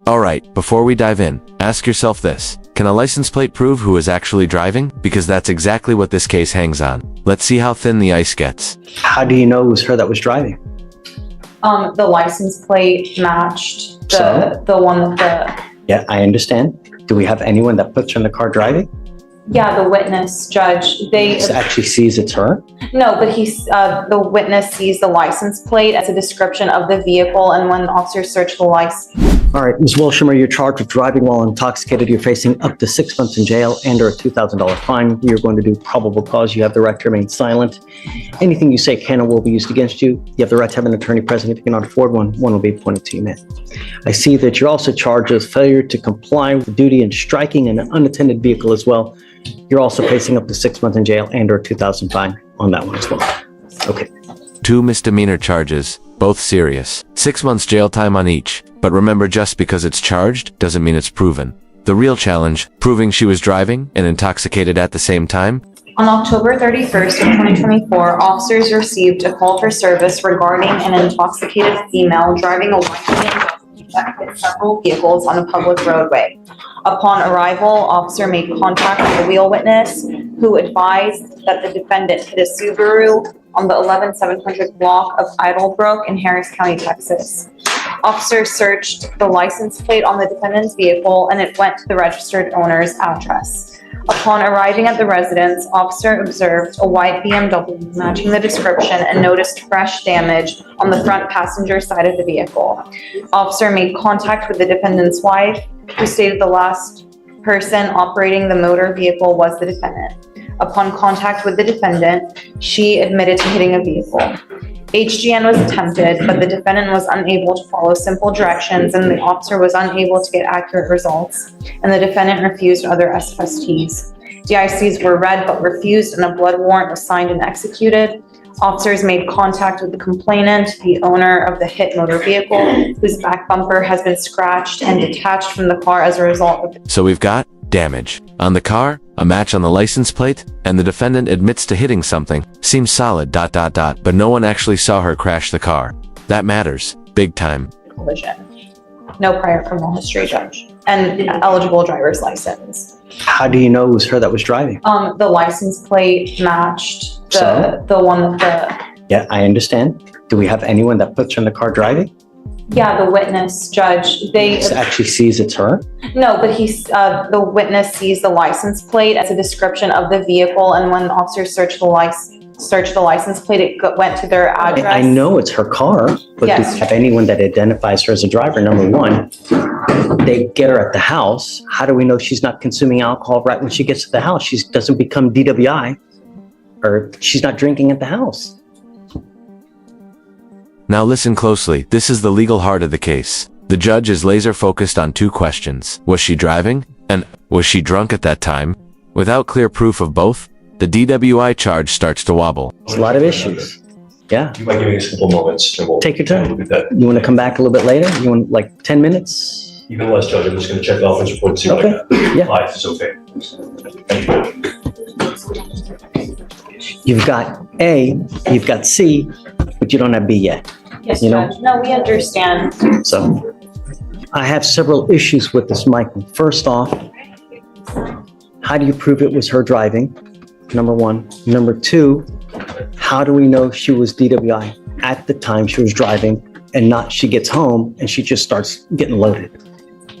Alright, before we dive in, ask yourself this. Can a license plate prove who is actually driving? Because that's exactly what this case hangs on. Let's see how thin the ice gets. How do you know it was her that was driving? The license plate matched So? the one with the, Yeah, I understand. Do we have anyone that puts her in the car driving? yeah, the witness, judge, they, Actually sees it's her? no, but the witness sees the license plate as a description of the vehicle, and when officers search the license. All right, Ms. Wilsheimer, you're charged with driving while intoxicated. You're facing up to 6 months in jail and or a $2,000 fine. You're going to do probable cause. You have the right to remain silent. Anything you say can or will be used against you. You have the right to have an attorney present. If you cannot afford one, one will be appointed to you, ma'am. I see that you're also charged with failure to comply with duty and striking an unattended vehicle as well. You're also facing up to 6 months in jail and or $2,000 fine on that one as well. Okay. 2 misdemeanor charges, both serious. 6 months jail time on each. But remember, just because it's charged doesn't mean it's proven. The real challenge, proving she was driving and intoxicated at the same time. On October 31st of 2024, officers received a call for service regarding an intoxicated female driving a white that hit several vehicles on a public roadway. Upon arrival, officer made contact with the wheel witness, who advised that the defendant hit a Subaru on the 11700 block of Idlebrook in Harris County, Texas. Officers searched the license plate on the defendant's vehicle, and it went to the registered owner's address. Upon arriving at the residence, officer observed a white BMW matching the description and noticed fresh damage on the front passenger side of the vehicle. Officer made contact with the defendant's wife, who stated the last person operating the motor vehicle was the defendant. Upon contact with the defendant, she admitted to hitting a vehicle. HGN was attempted, but the defendant was unable to follow simple directions, and the officer was unable to get accurate results, and the defendant refused other SFSTs. DICs were read but refused, and a blood warrant was signed and executed. Officers made contact with the complainant, the owner of the hit motor vehicle, whose back bumper has been scratched and detached from the car as a result of. So we've got damage on the car, a match on the license plate, and the defendant admits to hitting something. Seems solid, but no one actually saw her crash the car. That matters, big time. Collision. No prior criminal history, judge, and eligible driver's license. How do you know it was her that was driving? The license plate matched So? the one with the, Yeah, I understand. Do we have anyone that puts her in the car driving? yeah, the witness, judge, they, Actually sees it's her? no, but the witness sees the license plate as a description of the vehicle, and when officers searched the license plate, it went to their address. I know it's her car, but do Yes. you have anyone that identifies her as a driver? Number one, they get her at the house. How do we know she's not consuming alcohol right when she gets to the house? She doesn't become DWI, or she's not drinking at the house. Now listen closely, this is the legal heart of the case. The judge is laser focused on 2 questions. Was she driving? And was she drunk at that time? Without clear proof of both, the DWI charge starts to wobble. There's a lot of issues. Yeah, You might give me a couple moments and we'll take your time. look at that. You want to come back a little bit later? You want like 10 minutes? Even less, Judge, I'm just gonna check the office report and see what I got. Yeah. Live is okay. Thank you. You've got A, you've got C, but you don't have B yet. Yes, you know? judge, no, we understand. So I have several issues with this, Michael. First off, how do you prove it was her driving? Number one. Number two, how do we know she was DWI at the time she was driving and not she gets home and she just starts getting loaded?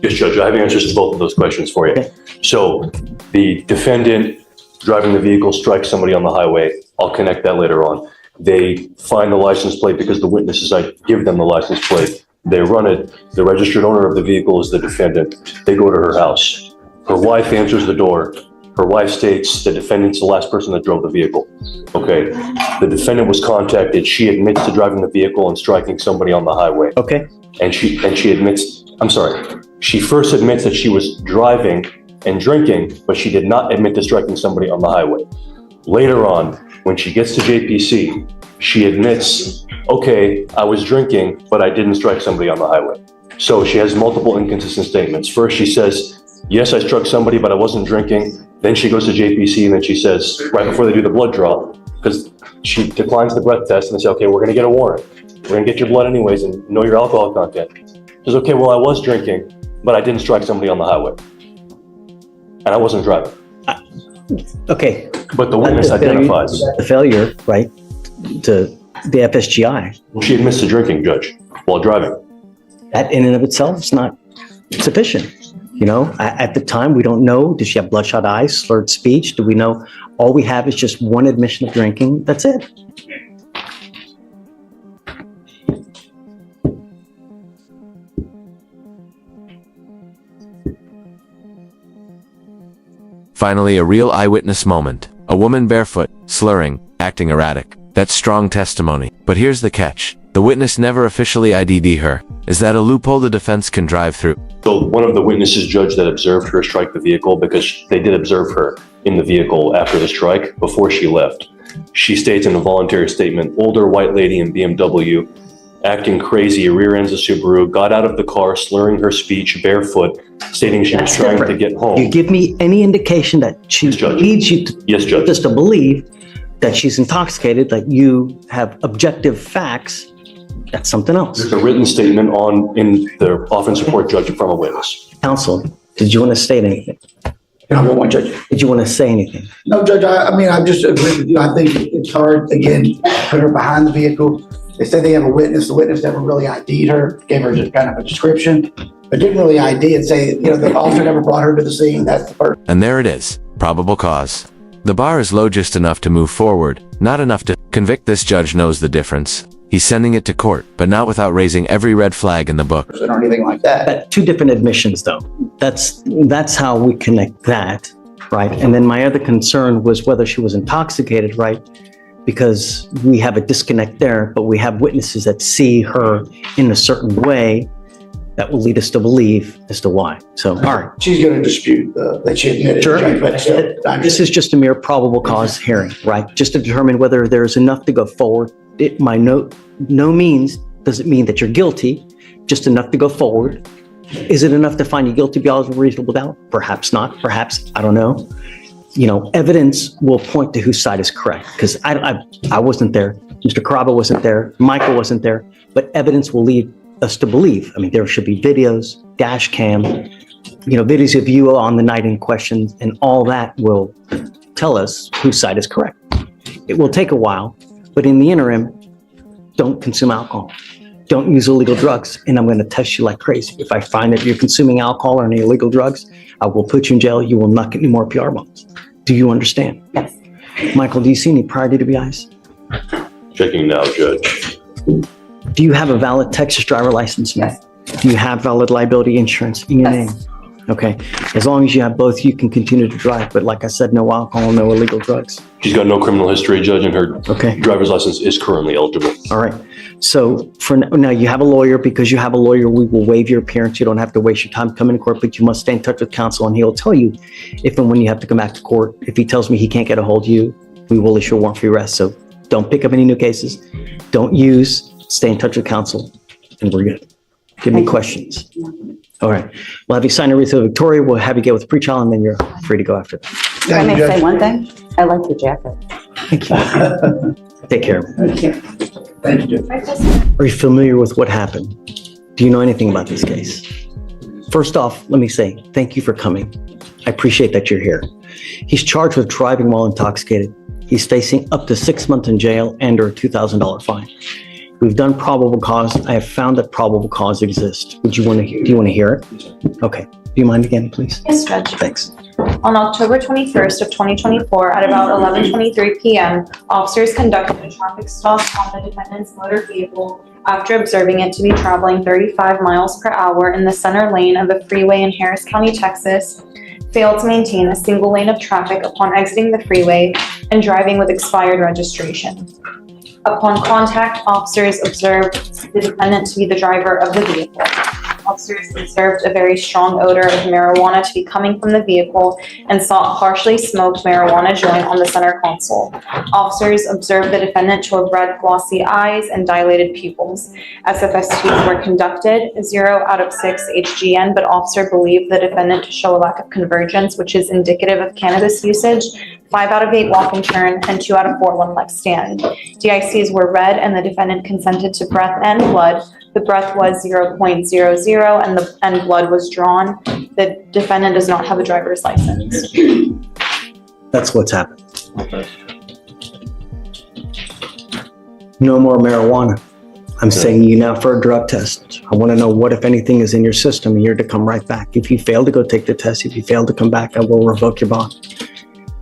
Yes, Judge, I have answers to both of those questions for you. Okay. So the defendant driving the vehicle strikes somebody on the highway. I'll connect that later on. They find the license plate because the witnesses, I give them the license plate. They run it. The registered owner of the vehicle is the defendant. They go to her house. Her wife answers the door. Her wife states the defendant's the last person that drove the vehicle. Okay. The defendant was contacted. She admits to driving the vehicle and striking somebody on the highway. Okay. And she admits, I'm sorry, she first admits that she was driving and drinking, but she did not admit to striking somebody on the highway. Later on, when she gets to JPC, she admits, okay, I was drinking, but I didn't strike somebody on the highway. So she has multiple inconsistent statements. First, she says, yes, I struck somebody, but I wasn't drinking. Then she goes to JPC and then she says, right before they do the blood draw, because she declines the breath test and they say, okay, we're gonna get a warrant. We're gonna get your blood anyways and know your alcohol content. She says, okay, well, I was drinking. but I didn't strike somebody on the highway. And I wasn't driving. Okay. But the witness identifies. The failure, right, to the FSGI. Well, she admits to drinking, Judge, while driving. That in and of itself is not sufficient. You know, at the time, we don't know. Does she have bloodshot eyes, slurred speech? Do we know? All we have is just one admission of drinking. That's it. Finally, a real eyewitness moment. A woman barefoot, slurring, acting erratic. That's strong testimony. But here's the catch. The witness never officially ID'd her. Is that a loophole the defense can drive through? So one of the witnesses, Judge, that observed her strike the vehicle, because they did observe her in the vehicle after the strike, before she left. She states in a voluntary statement, older white lady in BMW, acting crazy, rear ends a Subaru, got out of the car, slurring her speech, barefoot, stating she was trying to get home. You give me any indication that she Yes, Judge. leads you to, Yes, Judge. just to believe that she's intoxicated, that you have objective facts, that's something else. There's a written statement in the offense report, Judge, from a witness. Counsel, did you want to state anything? Number one, Judge. Did you want to say anything? No, Judge, I mean, I just agree with you. I think it's hard, again, put her behind the vehicle. They say they have a witness. The witness never really ID'd her, gave her just kind of a description, but didn't really ID and say, the officer never brought her to the scene. That's the first. And there it is. Probable cause. The bar is low just enough to move forward, not enough to convict. This judge knows the difference. He's sending it to court, but not without raising every red flag in the book. Or anything like that. Two different admissions, though. That's how we connect that, right? And then my other concern was whether she was intoxicated, right? Because we have a disconnect there, but we have witnesses that see her in a certain way that will lead us to believe as to why. So, all right. She's going to dispute that she admitted. Sure. Judge, but still, I This is just a mere probable cause hearing, right? Just to determine whether there's enough to go forward. It by no means does it mean that you're guilty, just enough to go forward. Is it enough to find you guilty beyond a reasonable doubt? Perhaps not. Perhaps, I don't know. Evidence will point to whose side is correct, because I wasn't there. Mr. Caraba wasn't there. Michael wasn't there. But evidence will lead us to believe. I mean, there should be videos, dash cam, videos of you on the night in question, and all that will tell us whose side is correct. It will take a while, but in the interim, don't consume alcohol. Don't use illegal drugs, and I'm going to test you like crazy. If I find that you're consuming alcohol or any illegal drugs, I will put you in jail. You will not get any more PR bonds. Do you understand? Yes. Michael, do you see any prior DWIs? Checking now, Judge. Do you have a valid Texas driver license? Yes. Do you have valid liability insurance in your name? Yes. Okay. As long as you have both, you can continue to drive. But like I said, no alcohol, no illegal drugs. She's got no criminal history, Judge, and her Okay. driver's license is currently eligible. All right. So for now, you have a lawyer. Because you have a lawyer, we will waive your appearance. You don't have to waste your time coming to court, but you must stay in touch with counsel, and he'll tell you if and when you have to come back to court. If he tells me he can't get a hold of you, we will issue a warrant for your arrest. So don't pick up any new cases. Don't stay in touch with counsel, and we're good. Give me questions. All right. We'll have you sign a wreath of Victoria. We'll have you get with pretrial, and then you're free to go after that. Can I Thank you, may say Judge. one thing? I like your jacket. Thank you. Take care. Thank you, Judge. Are you familiar with what happened? Do you know anything about this case? First off, let me say thank you for coming. I appreciate that you're here. He's charged with driving while intoxicated. He's facing up to 6 months in jail and or a $2,000 fine. We've done probable cause. I have found that probable cause exists. Do you want to hear it? Okay. Do you mind again, please? Yes, Judge. Thanks. On October 21st of 2024, at about 11:23 p.m., officers conducted a traffic stop on the defendant's motor vehicle after observing it to be traveling 35 miles per hour in the center lane of a freeway in Harris County, Texas, failed to maintain a single lane of traffic upon exiting the freeway, and driving with expired registration. Upon contact, officers observed the defendant to be the driver of the vehicle. Officers observed a very strong odor of marijuana to be coming from the vehicle and saw a partially smoked marijuana joint on the center console. Officers observed the defendant to have red glossy eyes and dilated pupils. SFSTs were conducted, 0 out of 6 HGN, but officer believed the defendant to show a lack of convergence, which is indicative of cannabis usage, 5 out of 8 walk and turn, and 2 out of 4 one-leg stand. DICs were read and the defendant consented to breath and blood. The breath was 0.00 and blood was drawn. The defendant does not have a driver's license. That's what's happened. No more marijuana. I'm sending you now for a drug test. I want to know what, if anything, is in your system, and you're to come right back. If you fail to go take the test, if you fail to come back, I will revoke your bond.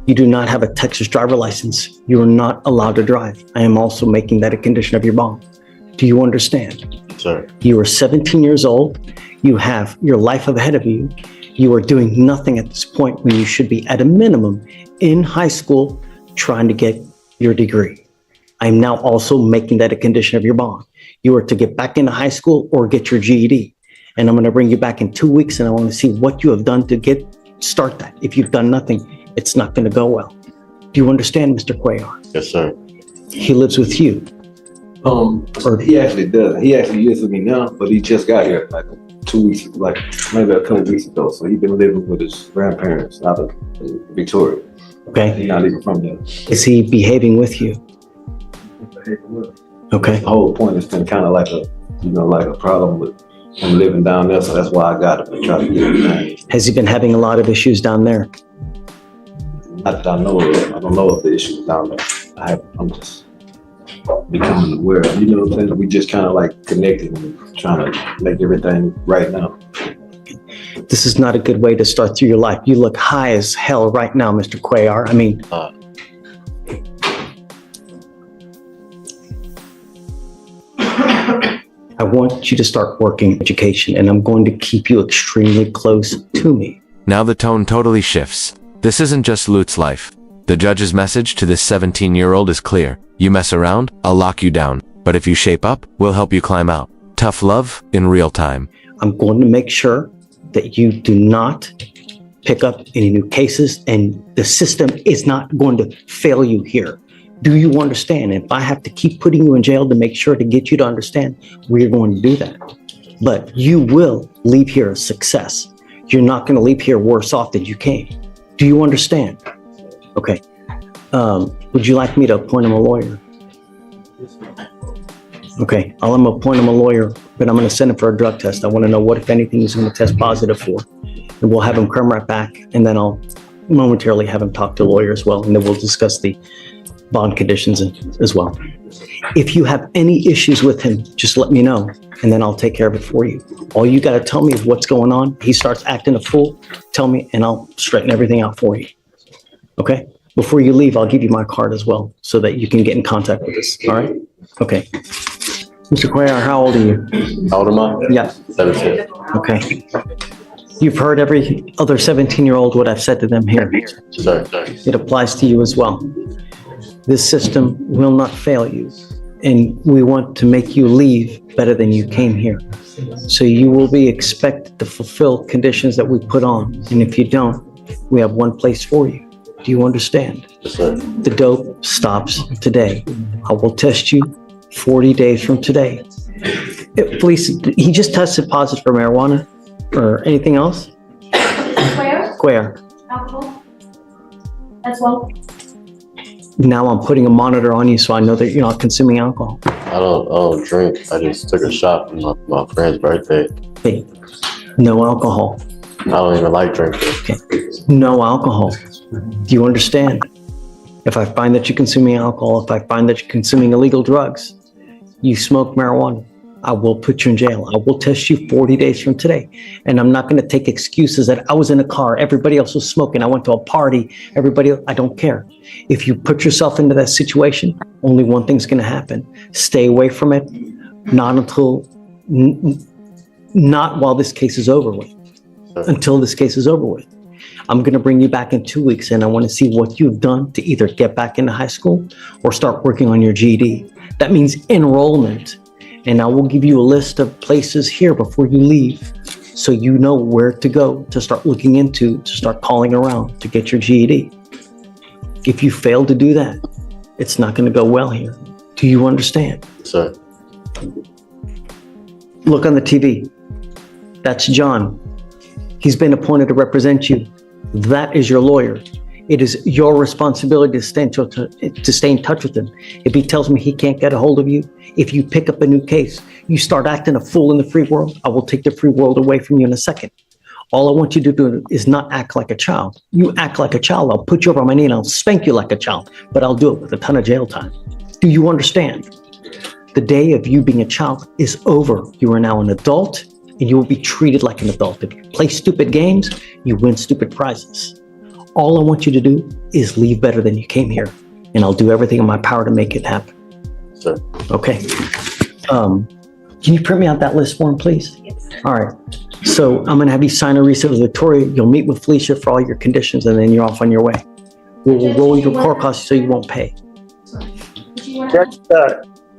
You do not have a Texas driver license. You are not allowed to drive. I am also making that a condition of your bond. Do you understand? Sir. You are 17 years old. You have your life ahead of you. You are doing nothing at this point when you should be, at a minimum, in high school trying to get your degree. I am now also making that a condition of your bond. You are to get back into high school or get your GED. And I'm going to bring you back in 2 weeks, and I want to see what you have done to start that. If you've done nothing, it's not going to go well. Do you understand, Mr. Cuellar? Yes, sir. He lives with you. He actually does. He actually lives with me now, but he just got here like 2 weeks, like maybe a couple weeks ago. So he's been living with his grandparents out of Victoria. Okay. He's not even from there. Is he behaving with you? Okay. The whole point has been kind of like a problem with him living down there. So that's why I got him to try to get him. Has he been having a lot of issues down there? Not that I know of. I don't know of the issues down there. I'm just becoming aware. You know what I'm saying? We just kind of like connected and trying to make everything right now. This is not a good way to start through your life. You look high as hell right now, Mr. Cuellar. I mean, I want you to start working education, and I'm going to keep you extremely close to me. Now the tone totally shifts. This isn't just Lute's life. The judge's message to this 17-year-old is clear. You mess around, I'll lock you down. But if you shape up, we'll help you climb out. Tough love in real time. I'm going to make sure that you do not pick up any new cases, and the system is not going to fail you here. Do you understand? If I have to keep putting you in jail to make sure to get you to understand, we're going to do that. But you will leave here a success. You're not going to leave here worse off than you came. Do you understand? Okay. Would you like me to appoint him a lawyer? Okay, I'm going to appoint him a lawyer, but I'm going to send him for a drug test. I want to know what, if anything, he's going to test positive for. And we'll have him come right back, and then I'll momentarily have him talk to a lawyer as well, and then we'll discuss the bond conditions as well. If you have any issues with him, just let me know, and then I'll take care of it for you. All you got to tell me is what's going on. He starts acting a fool, tell me, and I'll straighten everything out for you. Okay? Before you leave, I'll give you my card as well so that you can get in contact with us. All right? Okay. Mr. Cuellar, how old are you? How old am I? Yeah. 17. Okay. You've heard every other 17-year-old what I've said to them here. Sir. It applies to you as well. This system will not fail you, and we want to make you leave better than you came here. So you will be expected to fulfill conditions that we put on, and if you don't, we have one place for you. Do you understand? Yes, sir. The dope stops today. I will test you 40 days from today. Police, he just tested positive for marijuana or anything else? Where? Alcohol as well. Now I'm putting a monitor on you so I know that you're not consuming alcohol. I don't drink. I just took a shot for my friend's birthday. Hey, no alcohol. I don't even like drinking. Okay. No alcohol. Do you understand? If I find that you're consuming alcohol, if I find that you're consuming illegal drugs, you smoke marijuana, I will put you in jail. I will test you 40 days from today. And I'm not going to take excuses that I was in a car, everybody else was smoking, I went to a party, I don't care. If you put yourself into that situation, only one thing's going to happen. Stay away from it, not while this case is over with. Until this case is over with. I'm going to bring you back in 2 weeks, and I want to see what you've done to either get back into high school or start working on your GED. That means enrollment. And I will give you a list of places here before you leave so you know where to go to start looking into, to start calling around to get your GED. If you fail to do that, it's not going to go well here. Do you understand? Sir. Look on the TV. That's John. He's been appointed to represent you. That is your lawyer. It is your responsibility to stay in touch with him. If he tells me he can't get a hold of you, if you pick up a new case, you start acting a fool in the free world, I will take the free world away from you in a second. All I want you to do is not act like a child. You act like a child, I'll put you over my knee and I'll spank you like a child, but I'll do it with a ton of jail time. Do you understand? The day of you being a child is over. You are now an adult and you will be treated like an adult. If you play stupid games, you win stupid prizes. All I want you to do is leave better than you came here, and I'll do everything in my power to make it happen. Sir. Okay. Can you print me out that list form, please? Yes. All right. So I'm going to have you sign a receipt with Victoria. You'll meet with Felicia for all your conditions, and then you're off on your way. We'll roll your court costs so you won't pay. Judge,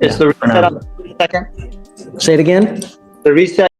is the reset on the second? Say it again? The reset